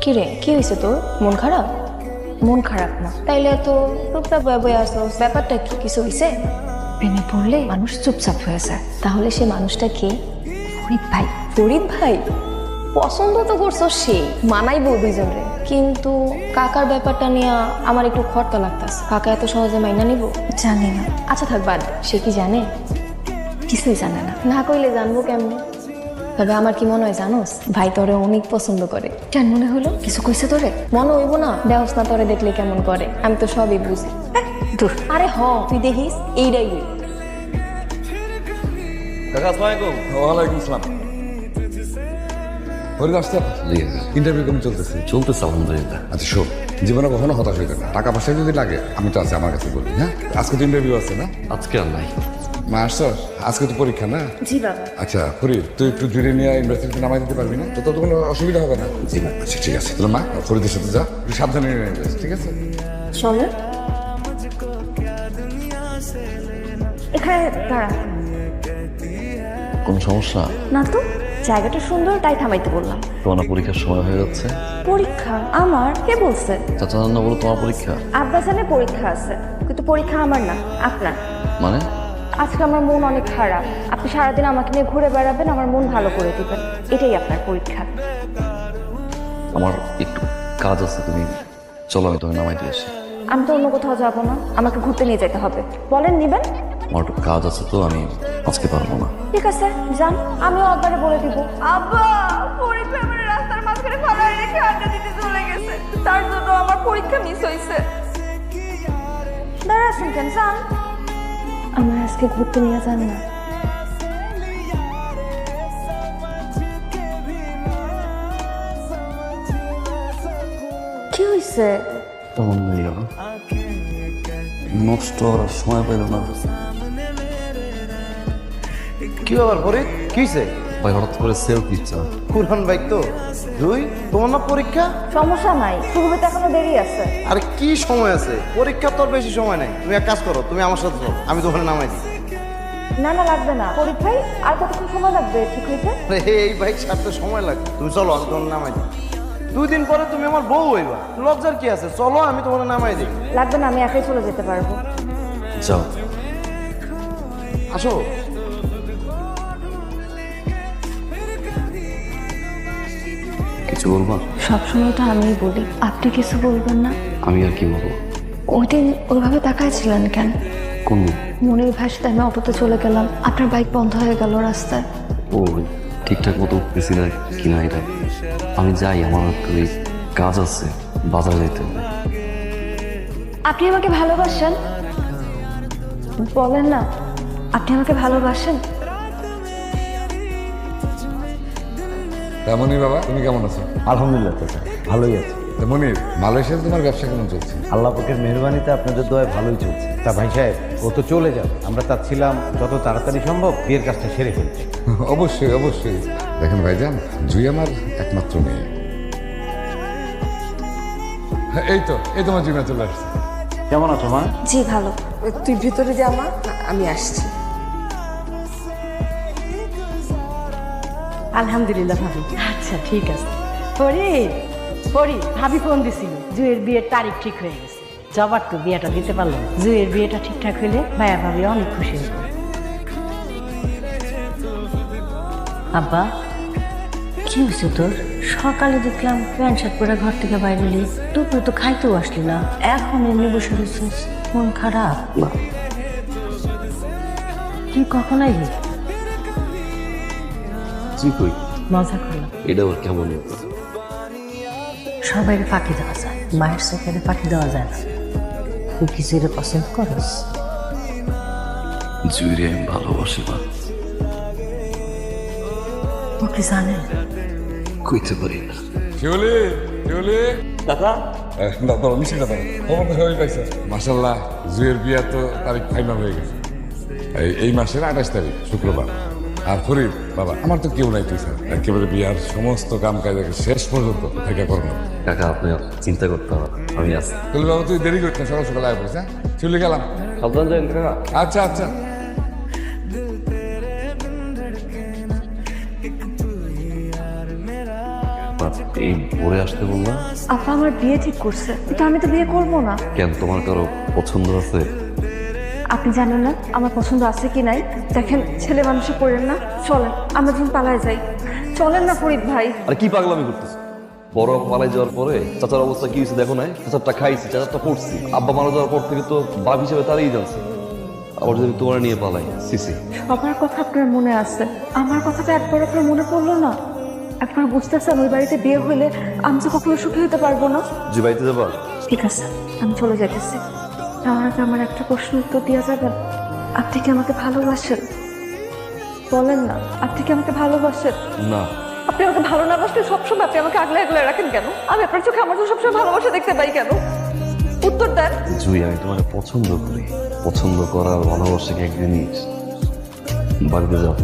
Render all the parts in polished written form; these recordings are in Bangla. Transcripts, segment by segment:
কি রে, কি হয়েছে তোর? মন খারাপ? মন খারাপ না তাইলে এত টুকটাক বয়ে আসো, ব্যাপারটা কি? কিছু হয়েছে? প্রেমে পড়লে মানুষ চুপচাপ হয়ে যায়। তাহলে সে মানুষটা কে? ফরিদ ভাই। ফরিদ ভাই পছন্দ তো করছো, সে মানাইবো দুইজন রে, কিন্তু কাকার ব্যাপারটা নিয়ে আমার একটু খটকা লাগতাছে। কাকা এত সহজে মাইনা নিব? জানি না। আচ্ছা থাক বাদ, সে কি জানে? কিছুই জানে না। না কইলে জানবো কেমনে? তবে আমার কি মনে হয় জানোস, ভাই তোরে অনেক পছন্দ করে। কেন মনে হলো? কিছু কইছে তোরে? মনে হইব না? দেওস না তোরে দেখলে কেমন করে, আমি তো সবই বুঝি। দূর। আরে হ, তুই দেখিস এইটাই হইল। কাকা আসসালামু আলাইকুম। ওয়ালাইকুম আসসালাম। ফরিদ আসতে ইন্টারভিউ কেমন চলতেছে? চলতেছে আলহামদুলিল্লাহ। আচ্ছা শোন, জীবনে কখনো হতাশ হইতে না। টাকা পয়সা যদি লাগে আমি তো আছি, আমার কাছে বলবি। হ্যাঁ, আজকে তো ইন্টারভিউ আছে না? আজকে আর নাই। মা আসছ? আজকে তো পরীক্ষা না? জি বাবা। আচ্ছা ফরিদ, তুই একটু জুড়ে নিয়ে ইউনিভার্সিটিতে নামাই দিতে পারবি না? তো তোর তো কোনো অসুবিধা হবে না? জি না। আচ্ছা ঠিক আছে, তাহলে মা ফরিদের সাথে যা, একটু সাবধানে নিয়ে যাস, ঠিক আছে? চলো এখানে দাঁড়া। কোনো সমস্যা? না তো, জায়গাটা সুন্দর তাই থামাইতে বললাম। তোমার পরীক্ষার সময় হয়ে যাচ্ছে। পরীক্ষা? আমার? কে বলছে? চাচা রান্না বলো তোমার পরীক্ষা। আব্বা জানে পরীক্ষা আছে, কিন্তু পরীক্ষা আমার না, আপনার। মানে? আজকে আমার মন অনেক খারাপ, আপনি সারাদিন আমাকে নিয়ে ঘুরে বেড়াবেন, আমার মন ভালো করে দিবেন, এটাই আপনার পরীক্ষা। আমার একটু কাজ আছে, তুমি চলো আমি তোমাকে নামাই দিয়ে আসি। আমি তো অন্য কোথাও যাবো না, আমাকে ঘুরতে নিয়ে যেতে হবে। বলেন নিবেন? আমার একটু কাজ আছে তো আমি আজকে পারবো না। ঠিক আছে যান, আমিও আব্বারে বলে দিব। আব্বা পরীক্ষা আমার রাস্তার মাঝখানে ফালায় রেখে আড্ডা দিতে চলে গেছে, তার জন্য আমার পরীক্ষা মিস হয়েছে। দাঁড়াচ্ছেন কেন, যান। আমার আজকে ঘুরতে নিয়ে যান না। কি হয়েছে? তেমন নেই গেল, নষ্ট করার সময় পেল না। কি ব্যাপার ফরিদ, কি হয়েছে? ভাই হঠাৎ করে সেলফ ইচ্ছা। কুরহান বাইক তো দুই, তোমার না পরীক্ষা? সমস্যা নাই, শুরু হতে এখনো দেরি আছে। আরে কি সময় আছে, পরীক্ষা তোর বেশি সময় নাই। তুমি এক কাজ করো, তুমি আমার সাথে চলো, আমি তোখানে নামাই দিই। না না লাগবে না, পরীক্ষায় আর কতক্ষণ সময় লাগবে ঠিক হইতে? আরে এই বাইক ছাড়তে সময় লাগবে, তুমি চলো আমি তোমার নামাই দিই। 2 দিন পরে তুমি আমার বউ হইবা, লজ্জার কি আছে? চলো আমি তোমার নামাই দিই। লাগবে না, আমি একাই চলে যেতে পারবো। যাও। আসো। কিছু বলবা? সবসময় তো আমিই বলি, আপনি কিছু বলবেন না? আমি আর কি বলবো? ওই দিন ওইভাবে তাকাইছিলেন কেন? কোন? মনির ভাইয়ের সাথে আমি অটোতে চলে গেলাম, আপনার বাইক বন্ধ হয়ে গেল রাস্তায়। ও ঠিকঠাক মতো উঠতেছি না কিনা এটা। আমি যাই, আমার একটু এই কাজ আছে, বাজারে যাইতে হবে। আপনি আমাকে ভালোবাসেন? বলেন না, আপনি আমাকে ভালোবাসেন? মনির বাবা, তুমি কেমন আছো? আলহামদুলিল্লাহ চাচা, ভালোই আছে। মনির, মালয়েশিয়াতে তোমার ব্যবসা কেমন চলছে? আল্লাহ পাকের মেহরবানিতে আপনাদের দয়ায় ভালোই চলছে। তা ভাই সাহেব, ও তো চলে যাবে, আমরা চাচ্ছিলাম যত তাড়াতাড়ি সম্ভব বিয়ের কাজটা সেরে ফেলতে। অবশ্যই অবশ্যই। দেখেন ভাইজান, জুই আমার একমাত্র মেয়ে। হ্যাঁ, এই তোমার জুই চলে আসছে। কেমন আছো মা? জি ভালো। তুই ভিতরে যা মা, আমি আসছি। আলহামদুলিল্লাহ ভাবি। আচ্ছা ঠিক আছে। পরি ভাবি ফোন দিছিল, জুয়ের বিয়ের তারিখ ঠিক হয়ে গেছে। জবার তো বিয়েটা দিতে পারলাম, জুয়ের বিয়েটা ঠিকঠাক হইলে ভাইয়া ভাবি অনেক খুশি হইব। আব্বা কি হয়েছে তোর? সকালে দেখলাম প্যান্ট শার্ট পরে ঘর থেকে বাইরে এলি, দুপুরে তো খাইতেও আসলি না, এখন এমনি বসে রয়েছিস, মন খারাপ? তুই কখন আইলি? জি কই? মজা করলাম। এটা ওর কেমন? সবাই ফাঁকি দেওয়া যায়, মায়ের চোখে ফাঁকি দেওয়া যায় না। তুই কিছু পছন্দ করস? জুইরে আমি ভালোবাসি মা। ও কি জানে? কইতে পারি না। শিউলি, শিউলি দাদা দাদা মিষ্টিটা দাও। খবর তো সবাই পাইছে। মাশাল্লাহ, জুয়ের বিয়া তো তারিখ ফাইনাল হয়ে গেছে। এই মাসের 28 তারিখ শুক্রবার। আর ফরিদ বাবা, আমার তো কেউ নাই, তুই স্যার একেবারে বিয়ার সমস্ত কাম কাজ শেষ পর্যন্ত থেকে করবো। কাকা আপনি চিন্তা করতে হবে, আমি আছি। তাহলে বাবা তুই দেরি করতে সকাল সকাল আয় পড়েছে। চলে গেলাম। সাবধান যাই কাকা। আচ্ছা আচ্ছা। মা, হঠাৎ এই ভোরে আসতে বললাম? আপা আমার বিয়ে ঠিক করছে, কিন্তু আমি তো বিয়ে করবো না। কেন, তোমার কারো পছন্দ আছে? আপনি জানেন না আমার পছন্দ আছে কি নাই? দেখেন ছেলে মানুষে পড়েন না, চলেন আমরা যখন পালায় যাই। চলেন না ফরিদ ভাই। আর কি পাগলামি করতেছ? বড় পালাই যাওয়ার পরে চাচার অবস্থা কি হয়েছে দেখো নাই? চাচারটা খাইছি, চাচারটা পড়ছি, আব্বা মারা যাওয়ার পর থেকে তো বাপ হিসেবে তারই জানছে। আবার যদি তোমার নিয়ে পালাই, সিসি। সবার কথা আপনার মনে আছে, আমার কথাটা একবার আপনার মনে পড়লো না? একবার বুঝতেছেন ওই বাড়িতে বিয়ে হইলে আমি তো কখনো সুখী হতে পারবো না। যে বাড়িতে যাবা? ঠিক আছে আমি চলে যাইতেছি। তার আগে আমার একটা প্রশ্ন উত্তর দেওয়া যাবেন? আপনি কি আমাকে ভালোবাসেন? বলেন না, আপনি কি আমাকে ভালোবাসেন? না। আপনি আমাকে ভালো না বাসলে সবসময় আপনি আমাকে আগলে আগলে রাখেন কেন? আমি আপনার চোখে আমার চোখে সবসময় ভালোবাসা দেখতে পাই কেন? উত্তর দেন। জুই, আমি তোমাকে পছন্দ করি। পছন্দ করার ভালোবাসা কি এক জিনিস? বাড়িতে যাও।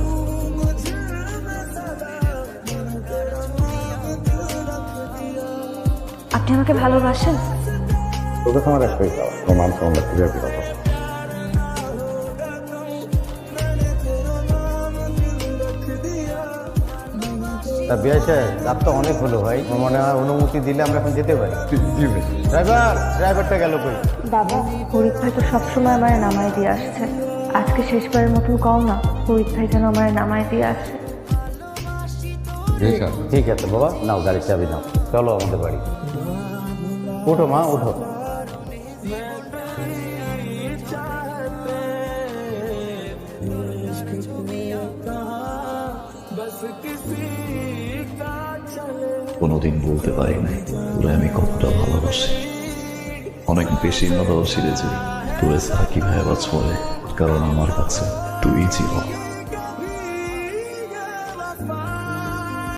আপনি আমাকে ভালোবাসেন? তোকে আমার একটাই চাওয়া, তোমার মান সম্মান ফিরে ফিরে তা বিয়ে সাহেব, রাত তো অনেক হলো ভাই, আমার মনে হয় অনুমতি দিলে আমরা এখন যেতে পারি। জি ভাই। ড্রাইভারটা গেল কই? বাবা, ফরিদ ভাই তো সবসময় আমার নামায় দিয়ে আসছে, আজকে শেষবারের মতন কও না ফরিদ ভাই যেন আমার নামায় দিয়ে আসে। ঠিক আছে বাবা, নাও গাড়ির চাবি নাও, চলো আমাদের বাড়ি। ওঠো মা, ওঠো। কোনোদিন বলতে পারি নাই তোরে আমি কতটা ভালোবাসি। অনেক বেশি ভালোবাসি রে যে তোরে ছাড়া কিভাবে বাঁচব, কারণ আমার কাছে তুই জীবন।